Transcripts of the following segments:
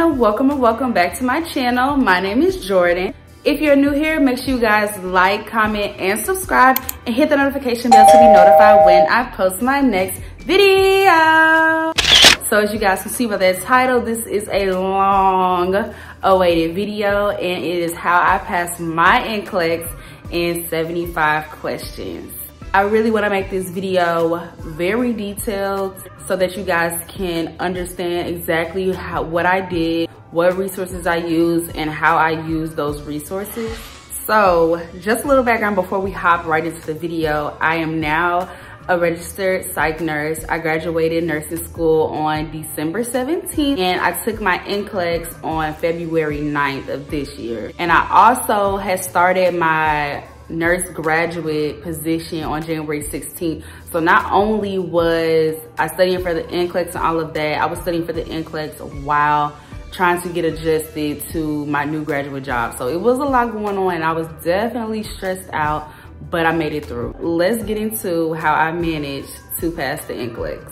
and welcome back to my channel. My name is Jordan. If you're new here, make sure you guys like, comment, and subscribe, and hit the notification bell to be notified when I post my next video. So as you guys can see by that title, this is a long awaited video, and it is how I passed my NCLEX in 75 questions. I really want to make this video very detailed so that you guys can understand exactly what I did, what resources I used, and how I used those resources. So just a little background before we hop right into the video. I am now a registered psych nurse. I graduated nursing school on December 17th, and I took my NCLEX on February 9th of this year. And I also had started my nurse graduate position on January 16th. So not only was I studying for the NCLEX and all of that, I was studying for the NCLEX while trying to get adjusted to my new graduate job. So it was a lot going on, and I was definitely stressed out, but I made it through. Let's get into how I managed to pass the NCLEX.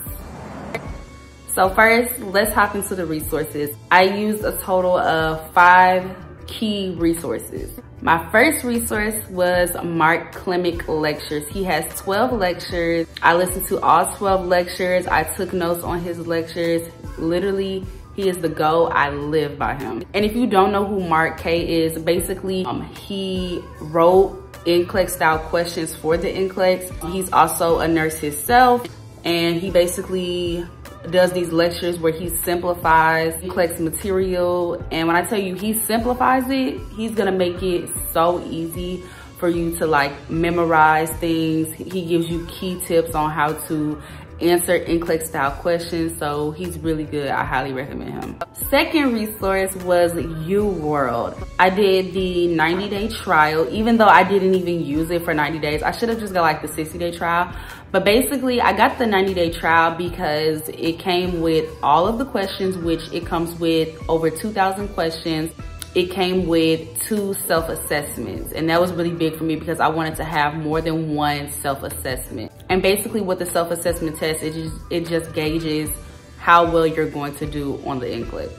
So first, let's hop into the resources. I used a total of 5 key resources. My first resource was Mark Clemic lectures. He has 12 lectures. I listened to all 12 lectures. I took notes on his lectures. Literally, he is the GOAT. I live by him. And if you don't know who Mark K is, basically he wrote NCLEX style questions for the NCLEX. He's also a nurse himself, and he basically does these lectures where he simplifies NCLEX material. And when I tell you he simplifies it, he's gonna make it so easy for you to like memorize things. He gives you key tips on how to answer NCLEX style questions. So he's really good. I highly recommend him. Second resource was UWorld. I did the 90-day trial, even though I didn't even use it for 90 days. I should have just got like the 60-day trial. But basically, I got the 90-day trial because it came with all of the questions, which it comes with over 2,000 questions. It came with 2 self-assessments, and that was really big for me because I wanted to have more than one self-assessment. And basically with the self-assessment test, it just gauges how well you're going to do on the NCLEX.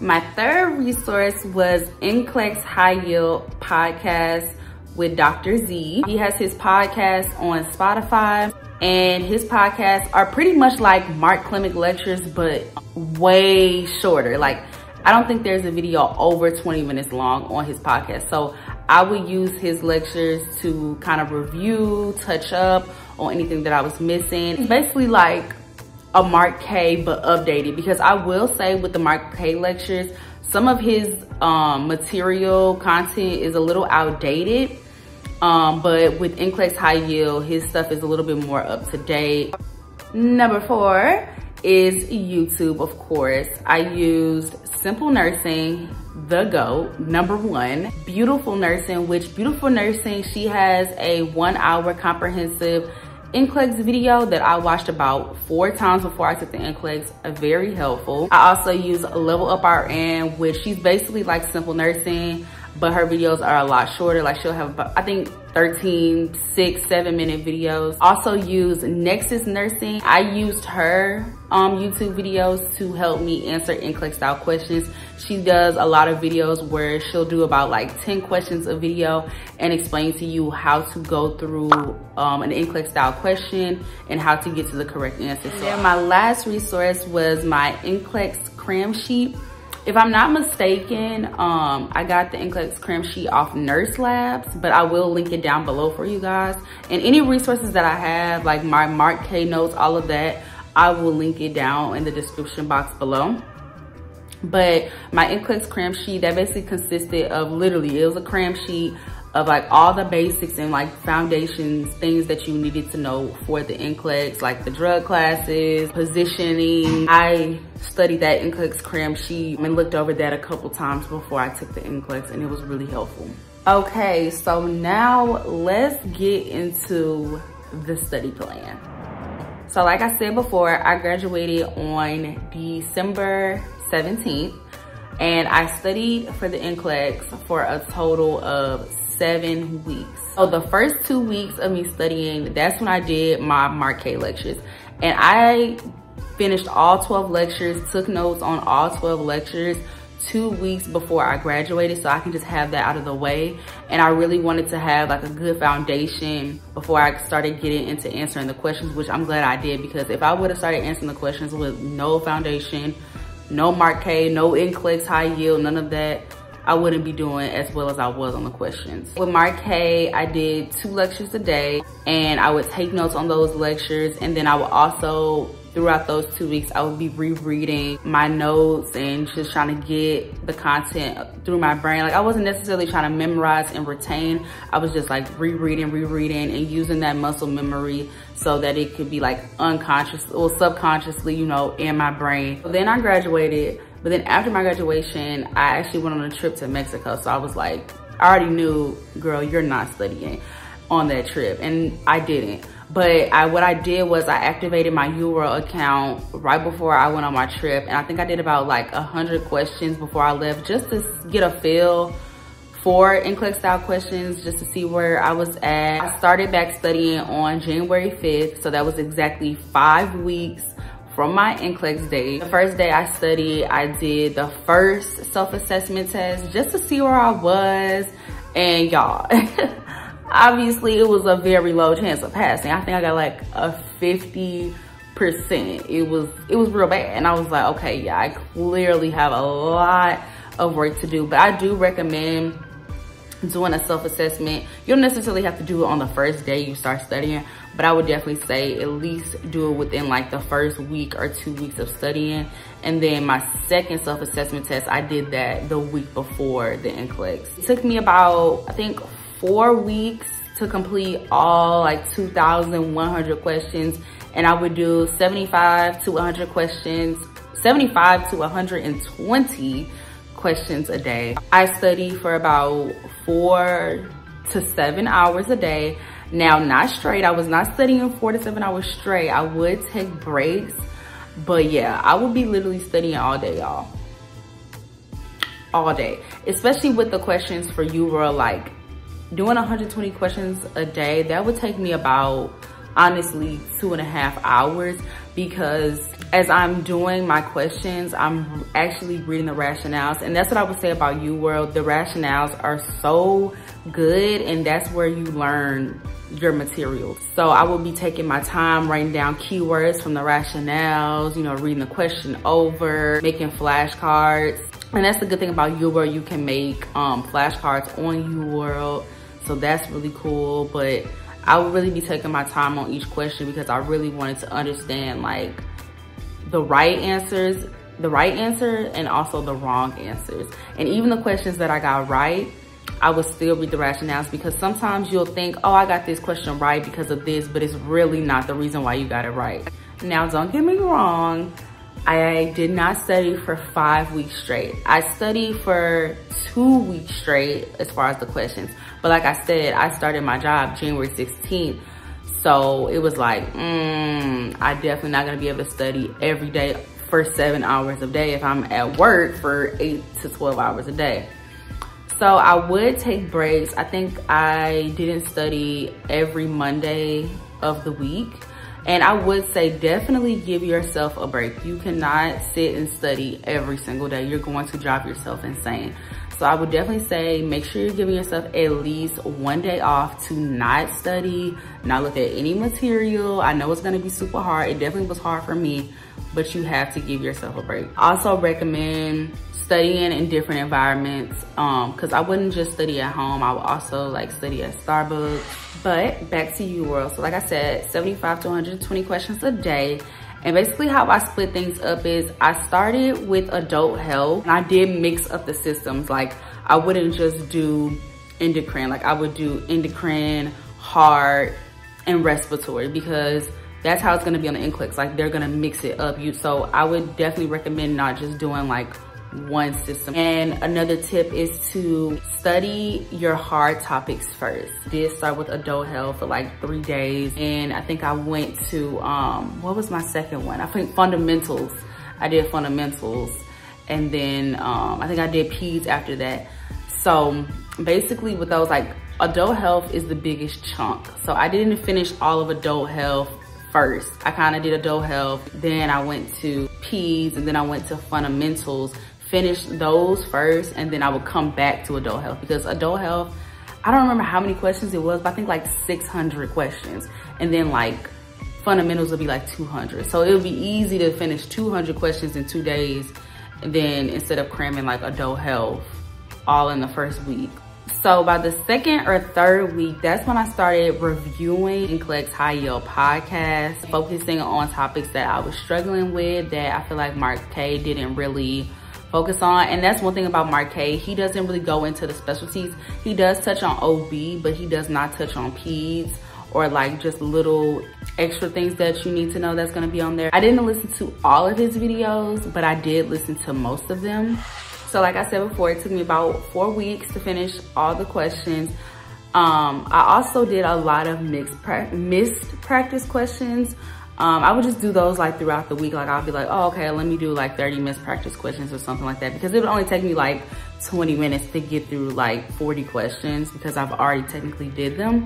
My third resource was NCLEX High Yield podcast with Dr. Z. He has his podcast on Spotify, and his podcasts are pretty much like Mark Clemic lectures, but way shorter. Like, I don't think there's a video over 20 minutes long on his podcast. So I would use his lectures to kind of review, touch up on anything that I was missing. It's basically like a Mark K, but updated, because I will say with the Mark K lectures, some of his material content is a little outdated. But with NCLEX High Yield, his stuff is a little bit more up to date. Number 4 is YouTube, of course. I used Simple Nursing, the GOAT. Number 1, Beautiful Nursing, which Beautiful Nursing, she has a 1-hour comprehensive NCLEX video that I watched about 4 times before I took the NCLEX. Very helpful. I also use Level Up RN, which she's basically like Simple Nursing, but her videos are a lot shorter. Like, she'll have about, I think, 13, 6, 7 minute videos. Also use Nexus Nursing. I used her YouTube videos to help me answer NCLEX style questions. She does a lot of videos where she'll do about like 10 questions a video and explain to you how to go through an NCLEX style question and how to get to the correct answer. So then my last resource was my NCLEX cram sheet. If I'm not mistaken, I got the NCLEX cram sheet off Nurse Labs, but I will link it down below for you guys. And any resources that I have, like my Mark K notes, all of that, I will link it down in the description box below. But my NCLEX cram sheet, that basically consisted of literally, it was a cram sheet of like all the basics and like foundations, things that you needed to know for the NCLEX, like the drug classes, positioning. I studied that NCLEX cram sheet and looked over that a couple times before I took the NCLEX, and it was really helpful. Okay, so now let's get into the study plan. So like I said before, I graduated on December 17th, and I studied for the NCLEX for a total of 7 weeks. So the first 2 weeks of me studying, that's when I did my Mark K lectures. And I finished all 12 lectures, took notes on all 12 lectures 2 weeks before I graduated, so I can just have that out of the way. And I really wanted to have like a good foundation before I started getting into answering the questions, which I'm glad I did, because if I would have started answering the questions with no foundation, no Mark K, no NCLEX high yield, none of that, I wouldn't be doing as well as I was on the questions. With Mark K, I did 2 lectures a day, and I would take notes on those lectures, and then I would also, throughout those 2 weeks, I would be rereading my notes and just trying to get the content through my brain. Like, I wasn't necessarily trying to memorize and retain. I was just like rereading and using that muscle memory so that it could be like unconscious or subconsciously, you know, in my brain. So then I graduated, but then after my graduation, I actually went on a trip to Mexico. So I was like, I already knew, girl, you're not studying on that trip, and I didn't. But what I did was I activated my UWorld account right before I went on my trip. And I think I did about like 100 questions before I left, just to get a feel for NCLEX style questions, just to see where I was at. I started back studying on January 5th. So that was exactly 5 weeks from my NCLEX day. The first day I studied, I did the first self-assessment test just to see where I was. And y'all, obviously it was a very low chance of passing. I think I got like a 50%. It was real bad. And I was like, okay, yeah, I clearly have a lot of work to do. But I do recommend doing a self-assessment. You don't necessarily have to do it on the first day you start studying, but I would definitely say at least do it within like the first week or 2 weeks of studying. And then my second self-assessment test, I did that the week before the NCLEX. It took me about, I think, 4 weeks to complete all like 2,100 questions. And I would do 75 to 100 questions, 75 to 120 questions a day. I study for about 4 to 7 hours a day. Now, not straight. I was not studying 4 to 7 hours straight. I would take breaks, but yeah, I would be literally studying all day, y'all. All day, especially with the questions for UWorld. Like, doing 120 questions a day, that would take me about, honestly, 2.5 hours, because as I'm doing my questions, I'm actually reading the rationales. And that's what I would say about UWorld. The rationales are so good, and that's where you learn your materials. So I will be taking my time writing down keywords from the rationales, you know, reading the question over, making flashcards. And that's the good thing about UWorld. You can make flashcards on UWorld. So that's really cool. But I would really be taking my time on each question, because I really wanted to understand like the right answer and also the wrong answers. And even the questions that I got right, I would still read the rationales, because sometimes you'll think, oh, I got this question right because of this, but it's really not the reason why you got it right. Now, don't get me wrong, I did not study for 5 weeks straight. I studied for 2 weeks straight as far as the questions. But like I said, I started my job January 16th. So it was like, I definitely not gonna be able to study every day for 7 hours a day if I'm at work for 8 to 12 hours a day. So I would take breaks. I think I didn't study every Monday of the week. And I would say definitely give yourself a break. You cannot sit and study every single day. You're going to drive yourself insane. So I would definitely say make sure you're giving yourself at least 1 day off to not study, not look at any material. I know it's gonna be super hard. It definitely was hard for me, but you have to give yourself a break. I also recommend studying in different environments, because I wouldn't just study at home. I would also like study at Starbucks. But back to UWorld. So like I said, 75 to 120 questions a day. And basically how I split things up is I started with adult health, and I did mix up the systems. Like, I wouldn't just do endocrine. Like, I would do endocrine, heart, and respiratory, because that's how it's gonna be on the NCLEX. Like, they're gonna mix it up. So I would definitely recommend not just doing like one system. And another tip is to study your hard topics first. I did start with adult health for like 3 days, and I think I went to what was my second one? I think fundamentals. I did fundamentals, and then I think I did peds after that. So basically with those, like, adult health is the biggest chunk. So I didn't finish all of adult health first. I kind of did adult health, then I went to peds, and then I went to fundamentals, finished those first, and then I would come back to adult health, because adult health, I don't remember how many questions it was, but I think like 600 questions. And then like fundamentals would be like 200. So it would be easy to finish 200 questions in 2 days, and then instead of cramming like adult health all in the first week. So by the second or third week, that's when I started reviewing NCLEX High Yield podcast, focusing on topics that I was struggling with, that I feel like Mark K didn't really focus on. And that's one thing about Mark K, he doesn't really go into the specialties. He does touch on OB, but he does not touch on peds, or like just little extra things that you need to know that's gonna be on there. I didn't listen to all of his videos, but I did listen to most of them. So like I said before, it took me about 4 weeks to finish all the questions. I also did a lot of missed practice questions. I would just do those like throughout the week. Like I'll be like, oh, okay, let me do like 30 missed practice questions or something like that, because it would only take me like 20 minutes to get through like 40 questions, because I've already technically did them.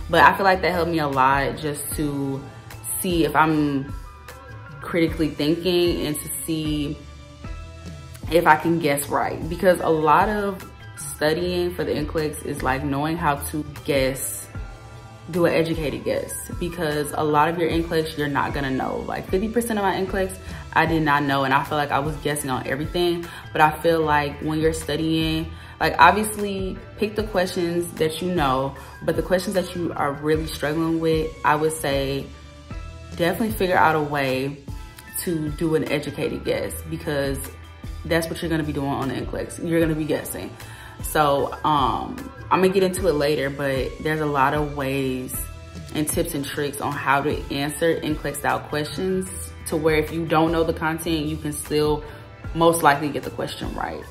But I feel like that helped me a lot, just to see if I'm critically thinking and to see if I can guess right. Because a lot of studying for the NCLEX is like knowing how to guess, do an educated guess. Because a lot of your NCLEX, you're not gonna know. Like 50% of my NCLEX, I did not know, and I feel like I was guessing on everything. But I feel like when you're studying, like obviously pick the questions that you know, but the questions that you are really struggling with, I would say definitely figure out a way to do an educated guess, because that's what you're gonna be doing on the NCLEX. You're gonna be guessing. So I'm gonna get into it later, but there's a lot of ways and tips and tricks on how to answer NCLEX style questions, to where if you don't know the content, you can still most likely get the question right.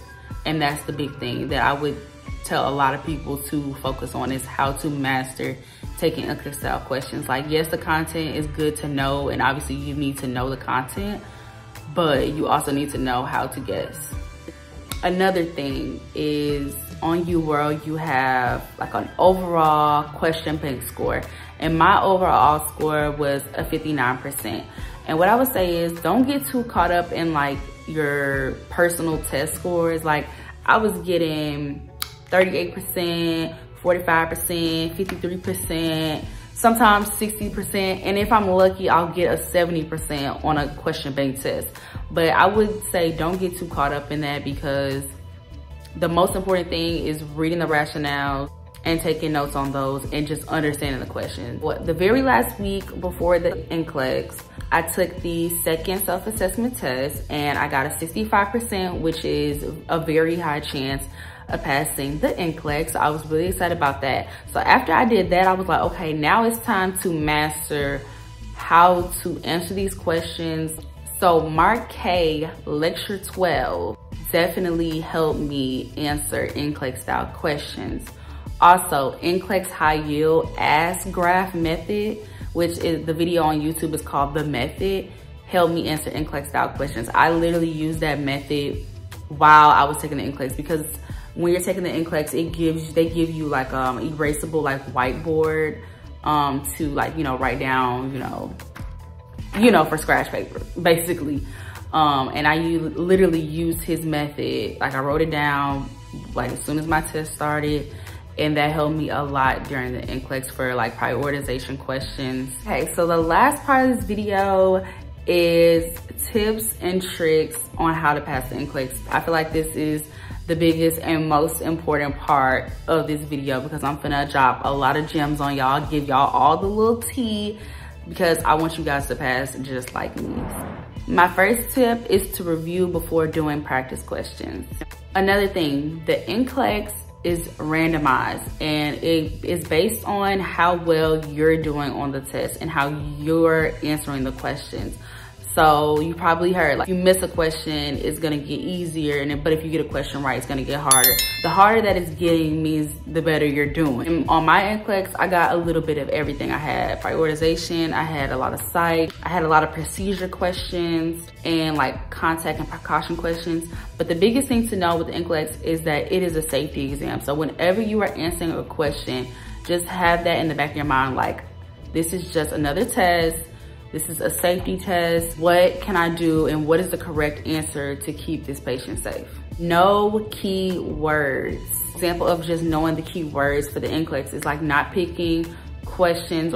And that's the big thing that I would tell a lot of people to focus on, is how to master taking NCLEX style questions. Like, yes, the content is good to know, and obviously you need to know the content, but you also need to know how to guess. Another thing is on UWorld, you have like an overall question bank score. And my overall score was a 59%. And what I would say is, don't get too caught up in like your personal test scores. Like I was getting 38%, 45%, 53%, sometimes 60%. And if I'm lucky, I'll get a 70% on a question bank test. But I would say don't get too caught up in that, because the most important thing is reading the rationale and taking notes on those and just understanding the question. The very last week before the NCLEX, I took the second self-assessment test and I got a 65%, which is a very high chance of passing the NCLEX. So I was really excited about that. So after I did that, I was like, okay, now it's time to master how to answer these questions. So Mark K Lecture 12 definitely helped me answer NCLEX style questions. Also, NCLEX High Yield Ask Graph Method, which is the video on YouTube is called The Method, helped me answer NCLEX style questions. I literally used that method while I was taking the NCLEX, because when you're taking the NCLEX, they give you like erasable like whiteboard to like, you know, write down, you know, for scratch paper, basically. And I literally used his method. Like I wrote it down like as soon as my test started, and that helped me a lot during the NCLEX for like prioritization questions. Okay, so the last part of this video is tips and tricks on how to pass the NCLEX. I feel like this is the biggest and most important part of this video, because I'm finna drop a lot of gems on y'all, give y'all all the little tea, because I want you guys to pass just like me. My first tip is to review before doing practice questions. Another thing, the NCLEX is randomized, and it is based on how well you're doing on the test and how you're answering the questions. So you probably heard, like, you miss a question, it's gonna get easier, but if you get a question right, it's gonna get harder. The harder that it's getting means the better you're doing. And on my NCLEX, I got a little bit of everything. I had prioritization, I had a lot of psych, I had a lot of procedure questions, and like contact and precaution questions. But the biggest thing to know with the NCLEX is that it is a safety exam. So whenever you are answering a question, just have that in the back of your mind, like, this is just another test. This is a safety test. What can I do and what is the correct answer to keep this patient safe? Know key words. Example of just knowing the key words for the NCLEX is like not picking questions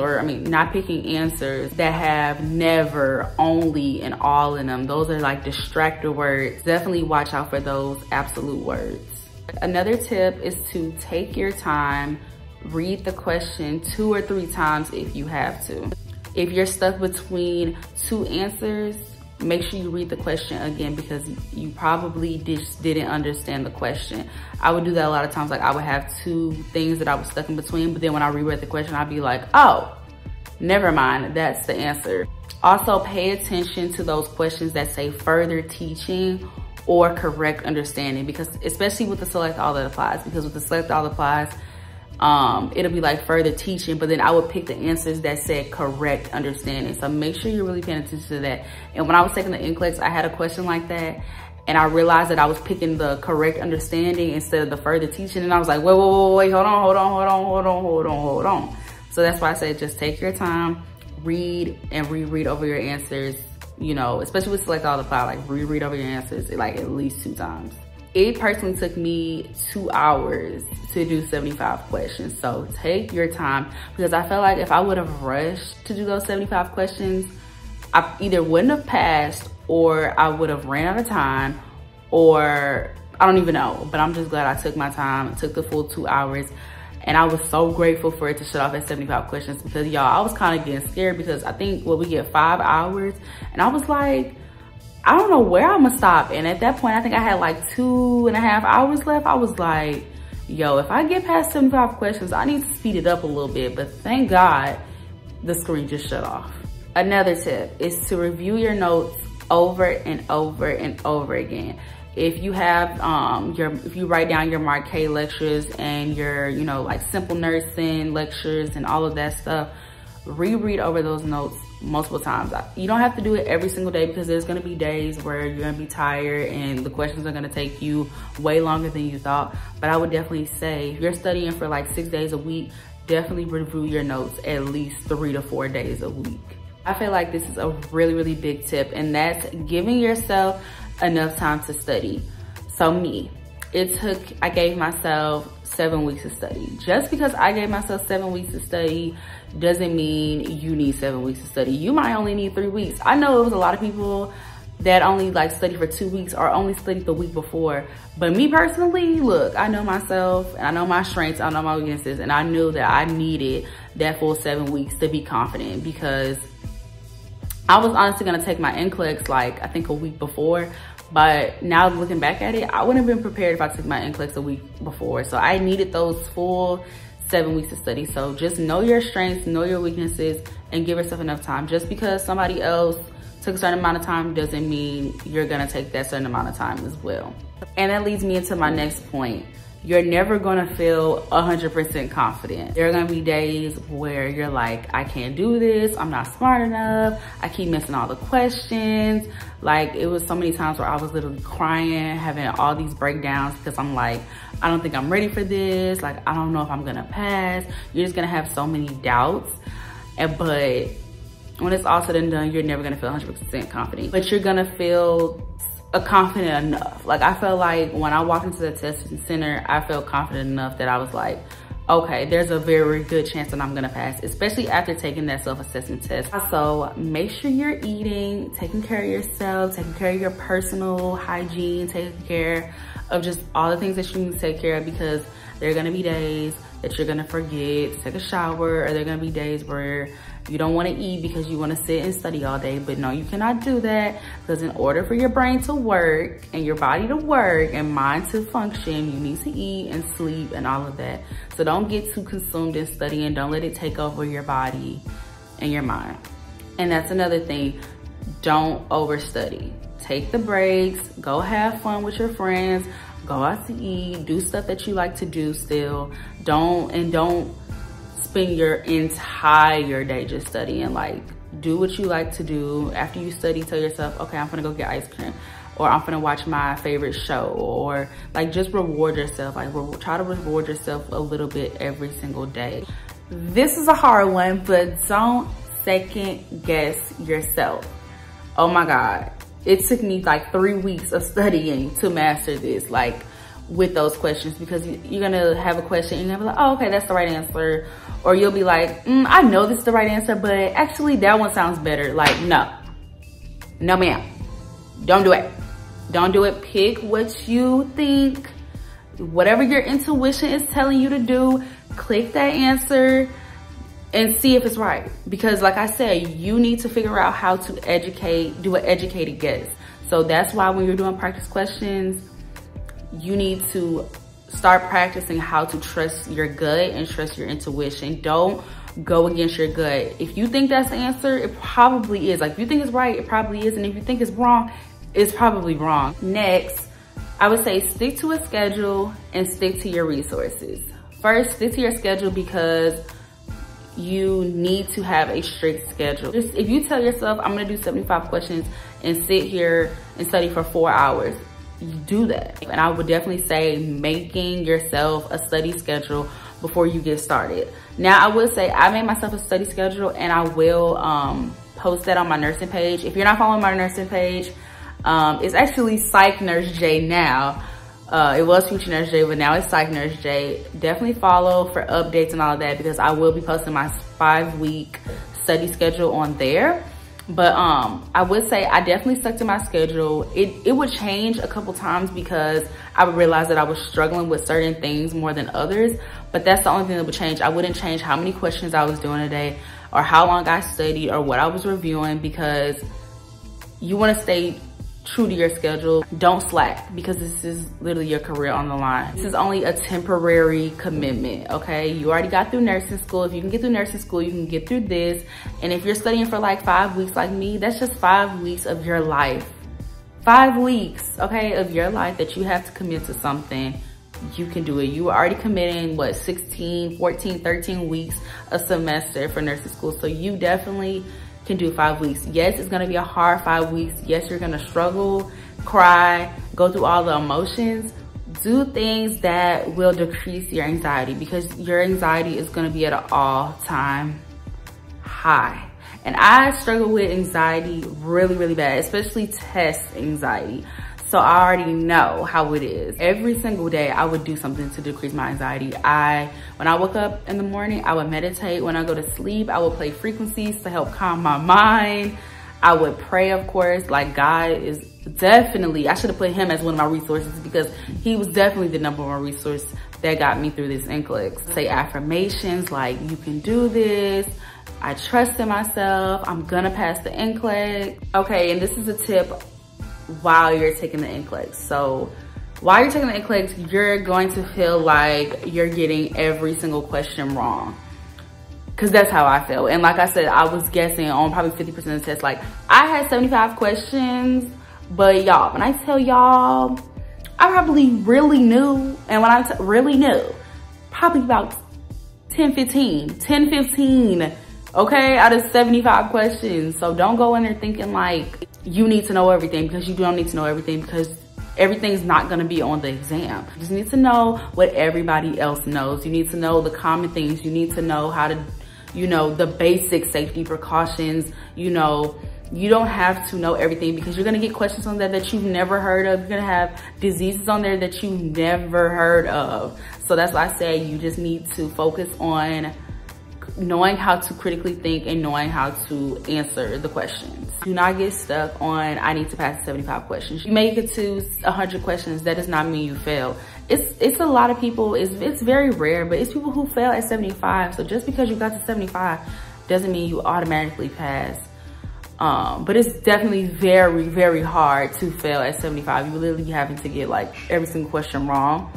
not picking answers that have never, only, and all in them. Those are like distractor words. Definitely watch out for those absolute words. Another tip is to take your time, read the question 2 or 3 times if you have to. If you're stuck between 2 answers, make sure you read the question again because you probably just didn't understand the question. I would do that a lot of times. Like I would have 2 things that I was stuck in between, but then when I reread the question, I'd be like, oh, never mind, that's the answer. Also pay attention to those questions that say further teaching or correct understanding, because especially with the select all that applies, because with the select all applies, it'll be like further teaching, but then I would pick the answers that said correct understanding. So make sure you're really paying attention to that. And when I was taking the NCLEX, I had a question like that, and I realized that I was picking the correct understanding instead of the further teaching. And I was like, wait, hold on. So that's why I said, just take your time, read and reread over your answers, you know, especially with select all apply, like reread over your answers like at least 2 times. It personally took me 2 hours to do 75 questions. So take your time, because I felt like if I would have rushed to do those 75 questions, I either wouldn't have passed or I would have ran out of time, or I don't even know. But I'm just glad I took my time. It took the full 2 hours. And I was so grateful for it to shut off at 75 questions, because y'all, I was kind of getting scared, because I think we get 5 hours. And I was like, I don't know where I'm gonna stop. And at that point, I think I had like 2.5 hours left. I was like, yo, if I get past 75 questions, I need to speed it up a little bit. But thank God the screen just shut off. Another tip is to review your notes over and over and over again. If you have, if you write down your Marquet lectures and your, you know, like simple nursing lectures and all of that stuff, reread over those notes multiple times. You don't have to do it every single day, because there's gonna be days where you're gonna be tired and the questions are gonna take you way longer than you thought. But I would definitely say, if you're studying for like 6 days a week, definitely review your notes at least 3 to 4 days a week. I feel like this is a really, really big tip, and that's giving yourself enough time to study. So I gave myself 7 weeks to study. Just because I gave myself 7 weeks to study doesn't mean you need 7 weeks to study. You might only need 3 weeks. I know it was a lot of people that only like study for 2 weeks or only studied the week before. But me personally, look, I know myself and I know my strengths, I know my weaknesses, and I knew that I needed that full 7 weeks to be confident, because I was honestly gonna take my NCLEX like I think a week before, but now looking back at it, I wouldn't have been prepared if I took my NCLEX a week before. So I needed those full 7 weeks of study. So just know your strengths, know your weaknesses, and give yourself enough time. Just because somebody else took a certain amount of time doesn't mean you're gonna take that certain amount of time as well. And that leads me into my next point. You're never gonna feel 100% confident. There are gonna be days where you're like, I can't do this, I'm not smart enough, I keep missing all the questions. Like, it was so many times where I was literally crying, having all these breakdowns, because I'm like, I don't think I'm ready for this. Like, I don't know if I'm gonna pass. You're just gonna have so many doubts. But when it's all said and done, you're never gonna feel 100% confident. But you're gonna feel confident enough. Like, I felt like when I walked into the testing center, I felt confident enough that I was like, okay, there's a very good chance that I'm gonna pass, especially after taking that self-assessment test. So make sure you're eating, taking care of yourself, taking care of your personal hygiene, taking care of just all the things that you need to take care of, because there are gonna be days that you're gonna forget to take a shower, or there are gonna be days where you don't wanna eat because you wanna sit and study all day. But no, you cannot do that, because in order for your brain to work and your body to work and mind to function, you need to eat and sleep and all of that. So don't get too consumed in studying. Don't let it take over your body and your mind. And that's another thing, don't overstudy. Take the breaks, go have fun with your friends, go out to eat, do stuff that you like to do still. Don't spend your entire day just studying. Like, do what you like to do. After you study, tell yourself, okay, I'm gonna go get ice cream, or I'm gonna watch my favorite show, or like just reward yourself. Like, try to reward yourself a little bit every single day. This is a hard one, but don't second guess yourself. Oh my God. It took me like 3 weeks of studying to master this, like with those questions, because you're gonna have a question and you're gonna be like, oh, okay, that's the right answer. Or you'll be like, I know this is the right answer, but actually that one sounds better. Like, no ma'am, don't do it. Don't do it. Pick what you think, whatever your intuition is telling you to do, click that answer and see if it's right. Because like I said, you need to figure out how to do an educated guess. So that's why when you're doing practice questions, you need to start practicing how to trust your gut and trust your intuition. Don't go against your gut. If you think that's the answer, it probably is. Like if you think it's right, it probably is. And if you think it's wrong, it's probably wrong. Next, I would say stick to a schedule and stick to your resources. First, stick to your schedule because you need to have a strict schedule. Just if you tell yourself, I'm gonna do 75 questions and sit here and study for 4 hours, you do that. And I would definitely say making yourself a study schedule before you get started. Now I would say I made myself a study schedule and I will post that on my nursing page. If you're not following my nursing page, it's actually Psych Nurse J now. It was Future Nurse J, but now it's Psych Nurse J. Definitely follow for updates and all of that because I will be posting my 5-week study schedule on there. But I would say I definitely stuck to my schedule. It would change a couple times because I would realize that I was struggling with certain things more than others, but that's the only thing that would change. I wouldn't change how many questions I was doing a day or how long I studied or what I was reviewing, because you want to stay true to your schedule. Don't slack because this is literally your career on the line. This is only a temporary commitment, okay? You already got through nursing school. If you can get through nursing school, you can get through this. And if you're studying for like 5 weeks like me, that's just 5 weeks of your life. 5 weeks, okay, of your life that you have to commit to something. You can do it. You are already committing, what, 16, 14, 13 weeks a semester for nursing school. So you definitely can do 5 weeks. Yes, it's gonna be a hard 5 weeks. Yes, you're gonna struggle, cry, go through all the emotions. Do things that will decrease your anxiety because your anxiety is gonna be at an all-time high. And I struggle with anxiety really, really bad, especially test anxiety. So I already know how it is. Every single day I would do something to decrease my anxiety. When I woke up in the morning, I would meditate. When I go to sleep, I would play frequencies to help calm my mind. I would pray, of course. Like God is definitely, I should have put him as one of my resources because he was definitely the #1 resource that got me through this NCLEX. Say affirmations like, you can do this. I trust in myself. I'm gonna pass the NCLEX. Okay, and this is a tip while you're taking the NCLEX. So while you're taking the NCLEX, you're going to feel like you're getting every single question wrong. Cause that's how I feel. And like I said, I was guessing on probably 50% of the test. Like I had 75 questions, but y'all, when I tell y'all, I probably really knew. And when I really knew, probably about 10, 15, okay, out of 75 questions. So don't go in there thinking like you need to know everything, because you don't need to know everything, because everything's not gonna be on the exam. You just need to know what everybody else knows. You need to know the common things. You need to know how to, the basic safety precautions. You don't have to know everything because you're gonna get questions on there that you've never heard of. You're gonna have diseases on there that you've never heard of. So that's why I say you just need to focus on knowing how to critically think and knowing how to answer the questions. Do not get stuck on, I need to pass 75 questions. You make it to 100 questions, that does not mean you fail. It's a lot of people, it's very rare, but it's people who fail at 75. So just because you got to 75 doesn't mean you automatically pass. But it's definitely very, very hard to fail at 75. You literally having to get like every single question wrong.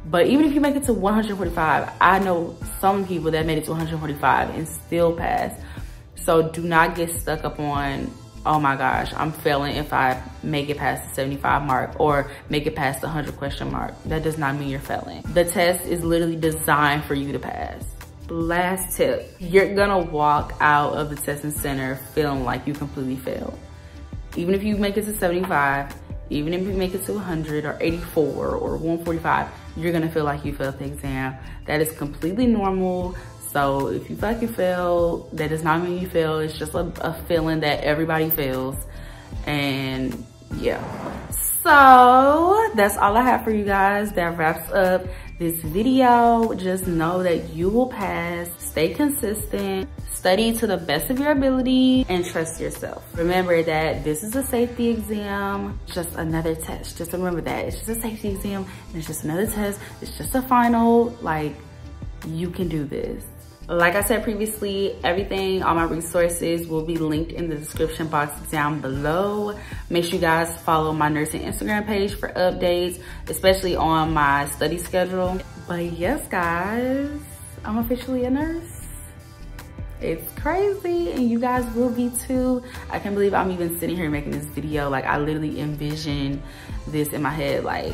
But even if you make it to 145, I know some people that made it to 145 and still pass. So do not get stuck up on, oh my gosh, I'm failing if I make it past the 75 mark or make it past the 100 question mark. That does not mean you're failing. The test is literally designed for you to pass. Last tip, you're gonna walk out of the testing center feeling like you completely failed. Even if you make it to 75, even if you make it to 100 or 84 or 145, you're gonna feel like you failed the exam. That is completely normal. So So if you feel like you fail, that does not mean you fail. It's just a feeling that everybody feels. And yeah, so that's all I have for you guys. That wraps up this video. Just know that you will pass. Stay consistent, study to the best of your ability, and trust yourself. Remember that this is a safety exam, just another test. Just remember that it's just a safety exam and it's just another test. It's just a final. Like, you can do this. Like I said previously, everything, all my resources will be linked in the description box down below. Make sure you guys follow my nursing Instagram page for updates, especially on my study schedule. But yes, guys, I'm officially a nurse. It's crazy, and you guys will be too. I can't believe I'm even sitting here making this video. Like, I literally envisioned this in my head, like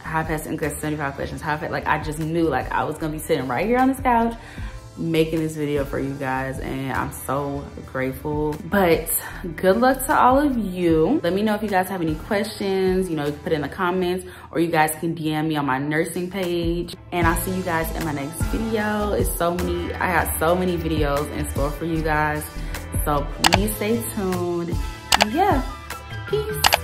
how I passed NCLEX 75 questions, like I just knew like I was gonna be sitting right here on this couch making this video for you guys, and I'm so grateful. But good luck to all of you. Let me know if you guys have any questions. You know, you can put it in the comments, or you guys can DM me on my nursing page. And I'll see you guys in my next video. I got so many videos in store for you guys, so please stay tuned. And yeah, peace.